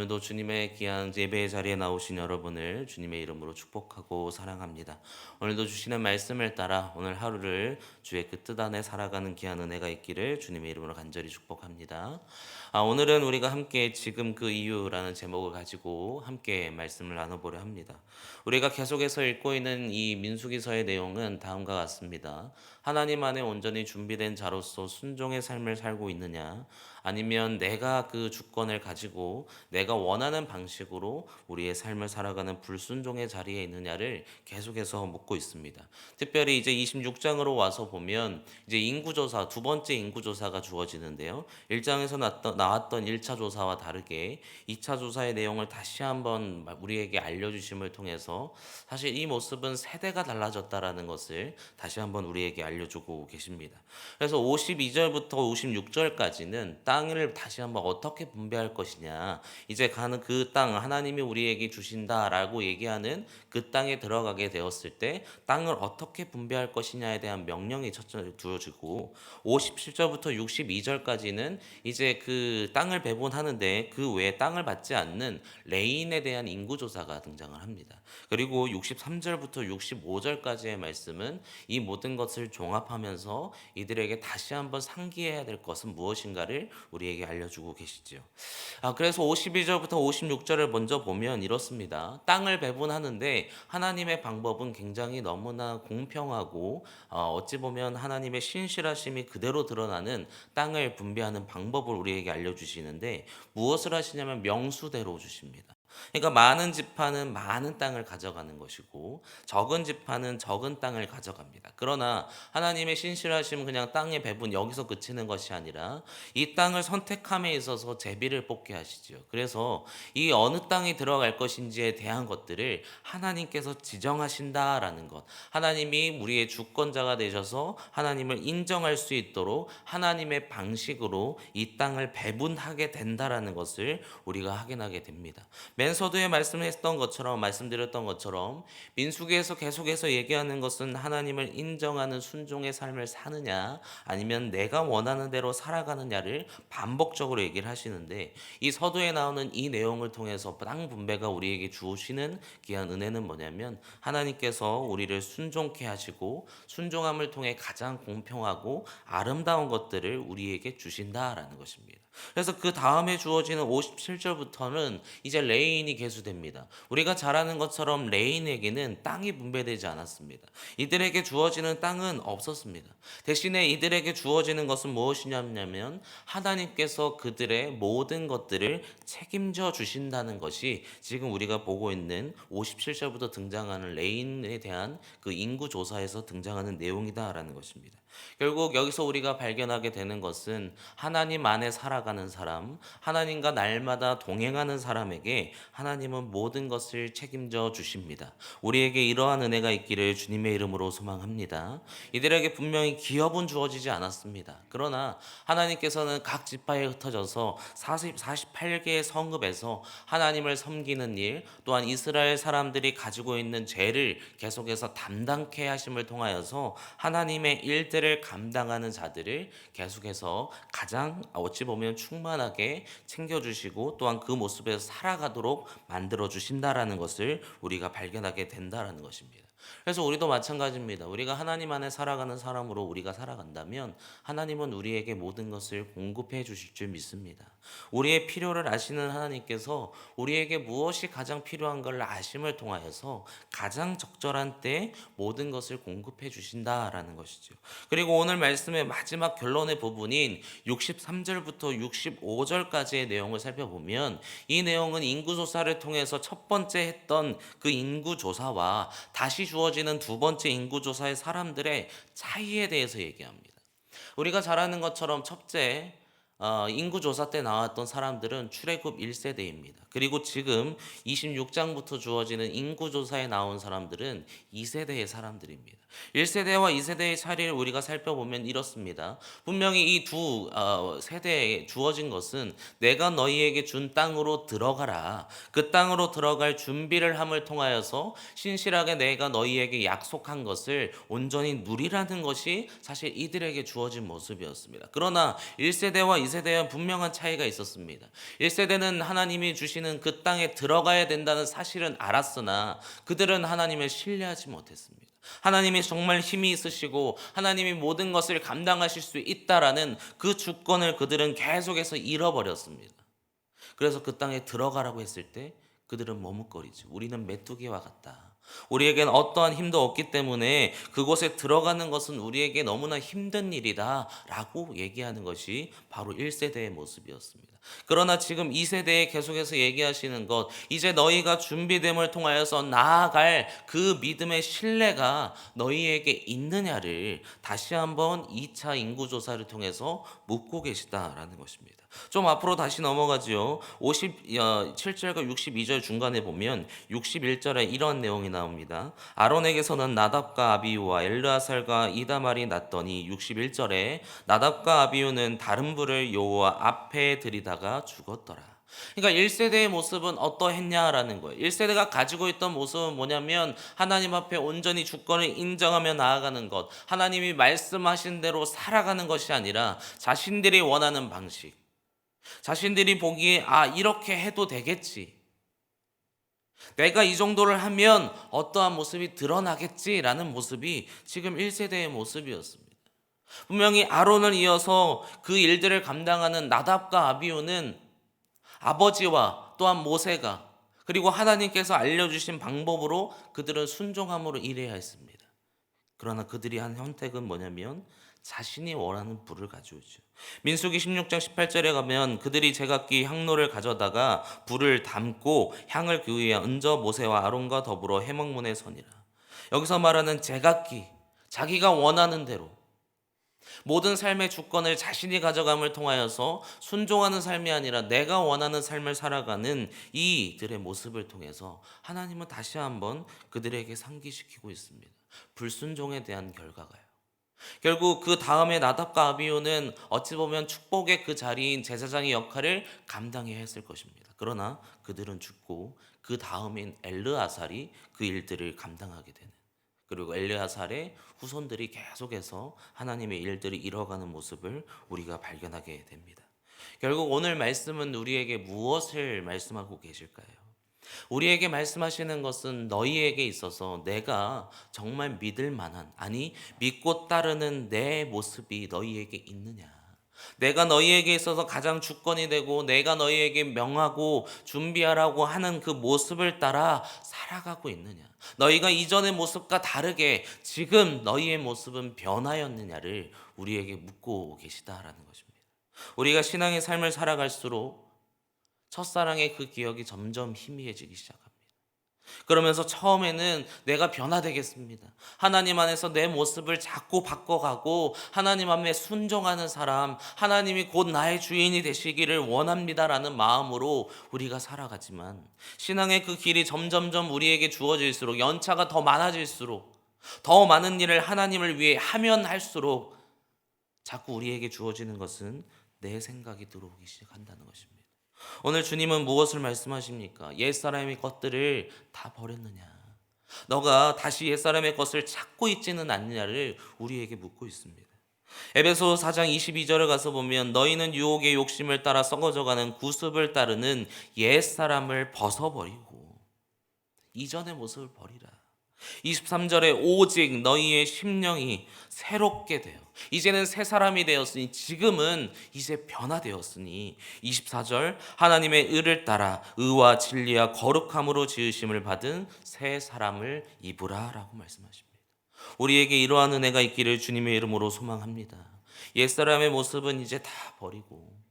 오늘도 주님의 귀한 예배의 자리에 나오신 여러분을 주님의 이름으로 축복하고 사랑합니다. 오늘도 주시는 말씀을 따라 오늘 하루를 주의 그 뜻 안에 살아가는 귀한 은혜가 있기를 주님의 이름으로 간절히 축복합니다. 오늘은 우리가 함께 지금 그 이유라는 제목을 가지고 함께 말씀을 나눠보려 합니다. 우리가 계속해서 읽고 있는 이 민수기서의 내용은 다음과 같습니다. 하나님 안에 온전히 준비된 자로서 순종의 삶을 살고 있느냐, 아니면 내가 그 주권을 가지고 내가 원하는 방식으로 우리의 삶을 살아가는 불순종의 자리에 있느냐를 계속해서 묻고 있습니다. 특별히 이제 26장으로 와서 보면 이제 인구조사, 두 번째 인구조사가 주어지는데요. 1장에서 나왔던 1차 조사와 다르게 2차 조사의 내용을 다시 한번 우리에게 알려주심을 통해서 사실 이 모습은 세대가 달라졌다라는 것을 다시 한번 우리에게 알려주고 계십니다. 그래서 52절부터 56절까지는 땅을 다시 한번 어떻게 분배할 것이냐, 이제 가는 그 땅 하나님이 우리에게 주신다라고 얘기하는 그 땅에 들어가게 되었을 때 땅을 어떻게 분배할 것이냐에 대한 명령이 첫째 두어지고, 57절부터 62절까지는 이제 그 땅을 배분하는데 그 외에 땅을 받지 않는 레인에 대한 인구조사가 등장을 합니다. 그리고 63절부터 65절까지의 말씀은 이 모든 것을 종합하면서 이들에게 다시 한번 상기해야 될 것은 무엇인가를 우리에게 알려주고 계시지요. 그래서 52절부터 56절을 먼저 보면 이렇습니다. 땅을 배분하는데 하나님의 방법은 굉장히 너무나 공평하고 어찌 보면 하나님의 신실하심이 그대로 드러나는 땅을 분배하는 방법을 우리에게 알려주시는데, 무엇을 하시냐면 명수대로 주십니다. 그러니까 많은 지파는 많은 땅을 가져가는 것이고 적은 지파는 적은 땅을 가져갑니다. 그러나 하나님의 신실하심은 그냥 땅의 배분 여기서 그치는 것이 아니라 이 땅을 선택함에 있어서 제비를 뽑게 하시지요. 그래서 이 어느 땅에 들어갈 것인지에 대한 것들을 하나님께서 지정하신다라는 것, 하나님이 우리의 주권자가 되셔서 하나님을 인정할 수 있도록 하나님의 방식으로 이 땅을 배분하게 된다라는 것을 우리가 확인하게 됩니다. 맨 서두에 말씀드렸던 것처럼 민수기에서 계속해서 얘기하는 것은 하나님을 인정하는 순종의 삶을 사느냐, 아니면 내가 원하는 대로 살아가느냐를 반복적으로 얘기를 하시는데, 이 서두에 나오는 이 내용을 통해서 땅 분배가 우리에게 주시는 귀한 은혜는 뭐냐면 하나님께서 우리를 순종케 하시고 순종함을 통해 가장 공평하고 아름다운 것들을 우리에게 주신다라는 것입니다. 그래서 그 다음에 주어지는 57절부터는 이제 레인이 계수됩니다. 우리가 잘 아는 것처럼 레인에게는 땅이 분배되지 않았습니다. 이들에게 주어지는 땅은 없었습니다. 대신에 이들에게 주어지는 것은 무엇이냐면 하나님께서 그들의 모든 것들을 책임져 주신다는 것이 지금 우리가 보고 있는 57절부터 등장하는 레인에 대한 그 인구 조사에서 등장하는 내용이다라는 것입니다. 결국 여기서 우리가 발견하게 되는 것은 하나님 안에 살아가는 사람, 하나님과 날마다 동행하는 사람에게 하나님은 모든 것을 책임져 주십니다. 우리에게 이러한 은혜가 있기를 주님의 이름으로 소망합니다. 이들에게 분명히 기업은 주어지지 않았습니다. 그러나 하나님께서는 각 지파에 흩어져서 48개의 성읍에서 하나님을 섬기는 일, 또한 이스라엘 사람들이 가지고 있는 죄를 계속해서 담당케 하심을 통하여서 하나님의 일들을 감당하는 자들을 계속해서 가장 어찌 보면 충만하게 챙겨주시고 또한 그 모습에서 살아가도록 만들어 주신다라는 것을 우리가 발견하게 된다라는 것입니다. 그래서 우리도 마찬가지입니다. 우리가 하나님 안에 살아가는 사람으로 우리가 살아간다면 하나님은 우리에게 모든 것을 공급해 주실 줄 믿습니다. 우리의 필요를 아시는 하나님께서 우리에게 무엇이 가장 필요한 걸 아심을 통하여서 가장 적절한 때에 모든 것을 공급해 주신다라는 것이죠. 그리고 오늘 말씀의 마지막 결론의 부분인 63절부터 65절까지의 내용을 살펴보면 이 내용은 인구조사를 통해서 첫 번째 했던 그 인구조사와 다시 주어지는 두 번째 인구조사의 사람들의 차이에 대해서 얘기합니다. 우리가 잘 아는 것처럼 첫째, 인구조사 때 나왔던 사람들은 출애굽 1세대입니다. 그리고 지금 26장부터 주어지는 인구조사에 나온 사람들은 2세대의 사람들입니다. 1세대와 2세대의 차이를 우리가 살펴보면 이렇습니다. 분명히 이 두 세대에 주어진 것은 내가 너희에게 준 땅으로 들어가라. 그 땅으로 들어갈 준비를 함을 통하여서 신실하게 내가 너희에게 약속한 것을 온전히 누리라는 것이 사실 이들에게 주어진 모습이었습니다. 그러나 1세대와 2세대와 분명한 차이가 있었습니다. 1세대는 하나님이 주시는 그 땅에 들어가야 된다는 사실은 알았으나 그들은 하나님을 신뢰하지 못했습니다. 하나님이 정말 힘이 있으시고 하나님이 모든 것을 감당하실 수 있다라는 그 주권을 그들은 계속해서 잃어버렸습니다. 그래서 그 땅에 들어가라고 했을 때 그들은 머뭇거리죠. 우리는 메뚜기와 같다. 우리에겐 어떠한 힘도 없기 때문에 그곳에 들어가는 것은 우리에게 너무나 힘든 일이다 라고 얘기하는 것이 바로 1세대의 모습이었습니다. 그러나 지금 2세대에 계속해서 얘기하시는 것, 이제 너희가 준비됨을 통하여서 나아갈 그 믿음의 신뢰가 너희에게 있느냐를 다시 한번 2차 인구조사를 통해서 묻고 계시다라는 것입니다. 좀 앞으로 다시 넘어가지요. 57절과 62절 중간에 보면 61절에 이런 내용이 나옵니다. 아론에게서는 나답과 아비후와 엘르아살과 이다말이 났더니 61절에 나답과 아비후는 다른 불을 여호와 앞에 들이다가 죽었더라. 그러니까 1세대의 모습은 어떠했냐라는 거예요. 1세대가 가지고 있던 모습은 뭐냐면 하나님 앞에 온전히 주권을 인정하며 나아가는 것, 하나님이 말씀하신 대로 살아가는 것이 아니라 자신들이 원하는 방식, 자신들이 보기에 이렇게 해도 되겠지, 내가 이 정도를 하면 어떠한 모습이 드러나겠지라는 모습이 지금 1세대의 모습이었습니다. 분명히 아론을 이어서 그 일들을 감당하는 나답과 아비후는 아버지와 또한 모세가 그리고 하나님께서 알려주신 방법으로 그들은 순종함으로 일해야 했습니다. 그러나 그들이 한 선택은 뭐냐면 자신이 원하는 불을 가져오죠. 민수기 16장 18절에 가면 그들이 제각기 향로를 가져다가 불을 담고 향을 그 위에 얹어 모세와 아론과 더불어 회막문에 서니라. 여기서 말하는 제각기, 자기가 원하는 대로 모든 삶의 주권을 자신이 가져감을 통하여서 순종하는 삶이 아니라 내가 원하는 삶을 살아가는 이들의 모습을 통해서 하나님은 다시 한번 그들에게 상기시키고 있습니다. 불순종에 대한 결과가요. 결국 그 다음에 나답과 아비후는 어찌 보면 축복의 그 자리인 제사장의 역할을 감당해야 했을 것입니다. 그러나 그들은 죽고 그 다음인 엘르아살이 그 일들을 감당하게 되는, 그리고 엘르아살의 후손들이 계속해서 하나님의 일들을 이뤄가는 모습을 우리가 발견하게 됩니다. 결국 오늘 말씀은 우리에게 무엇을 말씀하고 계실까요? 우리에게 말씀하시는 것은 너희에게 있어서 내가 정말 믿을 만한, 아니 믿고 따르는 내 모습이 너희에게 있느냐, 내가 너희에게 있어서 가장 주권이 되고 내가 너희에게 명하고 준비하라고 하는 그 모습을 따라 살아가고 있느냐, 너희가 이전의 모습과 다르게 지금 너희의 모습은 변하였느냐를 우리에게 묻고 계시다라는 것입니다. 우리가 신앙의 삶을 살아갈수록 첫사랑의 그 기억이 점점 희미해지기 시작합니다. 그러면서 처음에는 내가 변화되겠습니다, 하나님 안에서 내 모습을 자꾸 바꿔가고 하나님 앞에 순종하는 사람, 하나님이 곧 나의 주인이 되시기를 원합니다라는 마음으로 우리가 살아가지만 신앙의 그 길이 점점점 우리에게 주어질수록, 연차가 더 많아질수록, 더 많은 일을 하나님을 위해 하면 할수록 자꾸 우리에게 주어지는 것은 내 생각이 들어오기 시작한다는 것입니다. 오늘 주님은 무엇을 말씀하십니까? 옛사람의 것들을 다 버렸느냐? 너가 다시 옛사람의 것을 찾고 있지는 않느냐를 우리에게 묻고 있습니다. 에베소 4장 22절을 가서 보면 너희는 유혹의 욕심을 따라 썩어져가는 구습을 따르는 옛사람을 벗어버리고 이전의 모습을 버리라. 23절에 오직 너희의 심령이 새롭게 되어 이제는 새 사람이 되었으니, 지금은 이제 변화되었으니 24절 하나님의 의를 따라 의와 진리와 거룩함으로 지으심을 받은 새 사람을 입으라 라고 말씀하십니다. 우리에게 이러한 은혜가 있기를 주님의 이름으로 소망합니다. 옛사람의 모습은 이제 다 버리고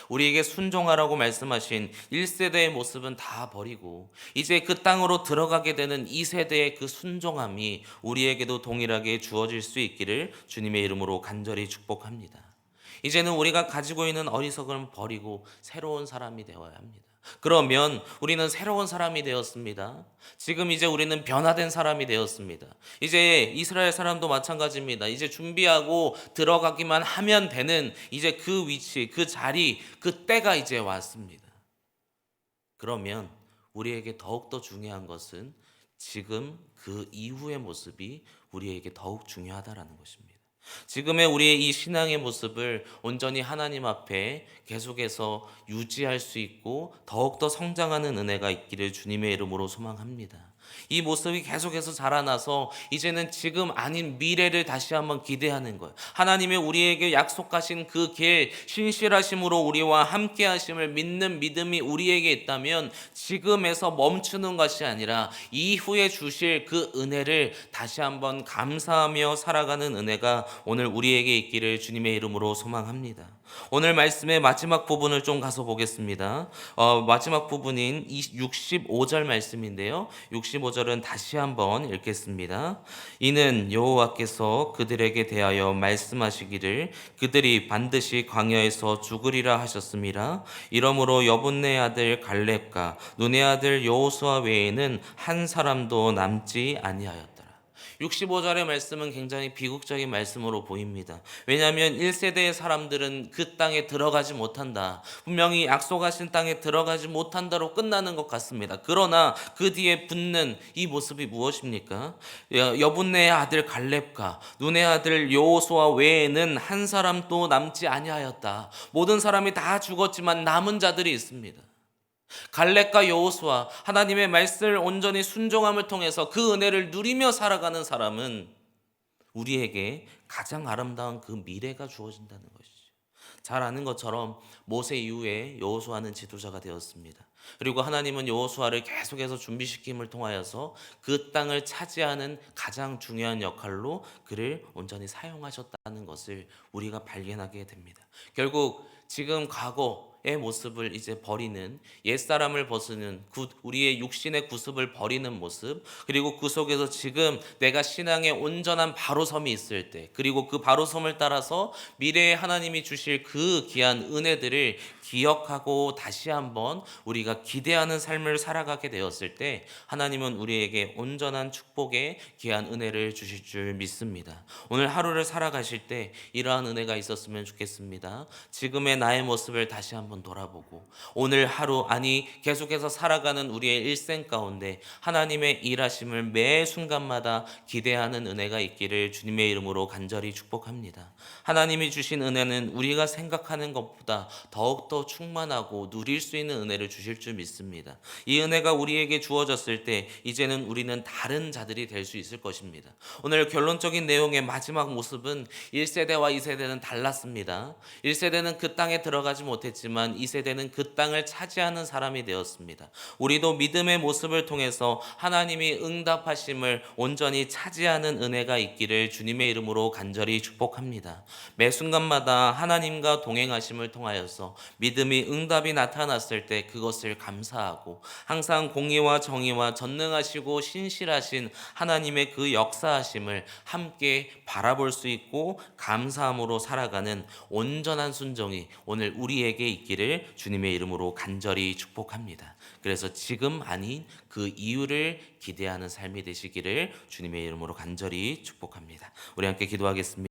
우리에게 순종하라고 말씀하신 1세대의 모습은 다 버리고 이제 그 땅으로 들어가게 되는 2세대의 그 순종함이 우리에게도 동일하게 주어질 수 있기를 주님의 이름으로 간절히 축복합니다. 이제는 우리가 가지고 있는 어리석음을 버리고 새로운 사람이 되어야 합니다. 그러면 우리는 새로운 사람이 되었습니다. 지금 이제 우리는 변화된 사람이 되었습니다. 이제 이스라엘 사람도 마찬가지입니다. 이제 준비하고 들어가기만 하면 되는 이제 그 위치, 그 자리, 그 때가 이제 왔습니다. 그러면 우리에게 더욱더 중요한 것은 지금 그 이후의 모습이 우리에게 더욱 중요하다라는 것입니다. 지금의 우리의 이 신앙의 모습을 온전히 하나님 앞에 계속해서 유지할 수 있고 더욱더 성장하는 은혜가 있기를 주님의 이름으로 소망합니다. 이 모습이 계속해서 자라나서 이제는 지금 아닌 미래를 다시 한번 기대하는 거예요. 하나님의 우리에게 약속하신 그 길, 신실하심으로 우리와 함께 하심을 믿는 믿음이 우리에게 있다면 지금에서 멈추는 것이 아니라 이후에 주실 그 은혜를 다시 한번 감사하며 살아가는 은혜가 오늘 우리에게 있기를 주님의 이름으로 소망합니다. 오늘 말씀의 마지막 부분을 좀 가서 보겠습니다. 마지막 부분인 65절 말씀인데요. 65절은 다시 한번 읽겠습니다. 이는 여호와께서 그들에게 대하여 말씀하시기를 그들이 반드시 광야에서 죽으리라 하셨습니다. 이러므로 여분네 아들 갈렙과 눈의 아들 여호수아 외에는 한 사람도 남지 아니하였더라. 65절의 말씀은 굉장히 비극적인 말씀으로 보입니다. 왜냐하면 1세대의 사람들은 그 땅에 들어가지 못한다. 분명히 약속하신 땅에 들어가지 못한다로 끝나는 것 같습니다. 그러나 그 뒤에 붙는 이 모습이 무엇입니까? 여분네의 아들 갈렙과 눈의 아들 여호수아 외에는 한 사람도 남지 아니하였다. 모든 사람이 다 죽었지만 남은 자들이 있습니다. 갈렙과 여호수아 하나님의 말씀을 온전히 순종함을 통해서 그 은혜를 누리며 살아가는 사람은 우리에게 가장 아름다운 그 미래가 주어진다는 것이죠. 잘 아는 것처럼 모세 이후에 여호수아는 지도자가 되었습니다. 그리고 하나님은 여호수아를 계속해서 준비시킴을 통하여서 그 땅을 차지하는 가장 중요한 역할로 그를 온전히 사용하셨다는 것을 우리가 발견하게 됩니다. 결국 지금 과거의 모습을 이제 버리는 옛사람을 벗는 우리의 육신의 구습을 버리는 모습, 그리고 그 속에서 지금 내가 신앙의 온전한 바로섬이 있을 때, 그리고 그 바로섬을 따라서 미래에 하나님이 주실 그 귀한 은혜들을 기억하고 다시 한번 우리가 기대하는 삶을 살아가게 되었을 때 하나님은 우리에게 온전한 축복의 귀한 은혜를 주실 줄 믿습니다. 오늘 하루를 살아가실 때 이러한 은혜가 있었으면 좋겠습니다. 지금의 나의 모습을 다시 한번 돌아보고 오늘 하루, 아니 계속해서 살아가는 우리의 일생 가운데 하나님의 일하심을 매 순간마다 기대하는 은혜가 있기를 주님의 이름으로 간절히 축복합니다. 하나님이 주신 은혜는 우리가 생각하는 것보다 더욱더 충만하고 누릴 수 있는 은혜를 주실 줄 믿습니다. 이 은혜가 우리에게 주어졌을 때 이제는 우리는 다른 자들이 될 수 있을 것입니다. 오늘 결론적인 내용의 마지막 모습은 1세대와 2세대는 달랐습니다. 1세대는 그 땅에 들어가지 못했지만 2세대는 그 땅을 차지하는 사람이 되었습니다. 우리도 믿음의 모습을 통해서 하나님이 응답하심을 온전히 차지하는 은혜가 있기를 주님의 이름으로 간절히 축복합니다. 매 순간마다 하나님과 동행하심을 통하여서 믿음이 응답이 나타났을 때 그것을 감사하고 항상 공의와 정의와 전능하시고 신실하신 하나님의 그 역사하심을 함께 바라볼 수 있고 감사함으로 살아가는 온전한 순종이 오늘 우리에게 있기를 주님의 이름으로 간절히 축복합니다. 그래서 지금 아닌 그 이유를 기대하는 삶이 되시기를 주님의 이름으로 간절히 축복합니다. 우리 함께 기도하겠습니다.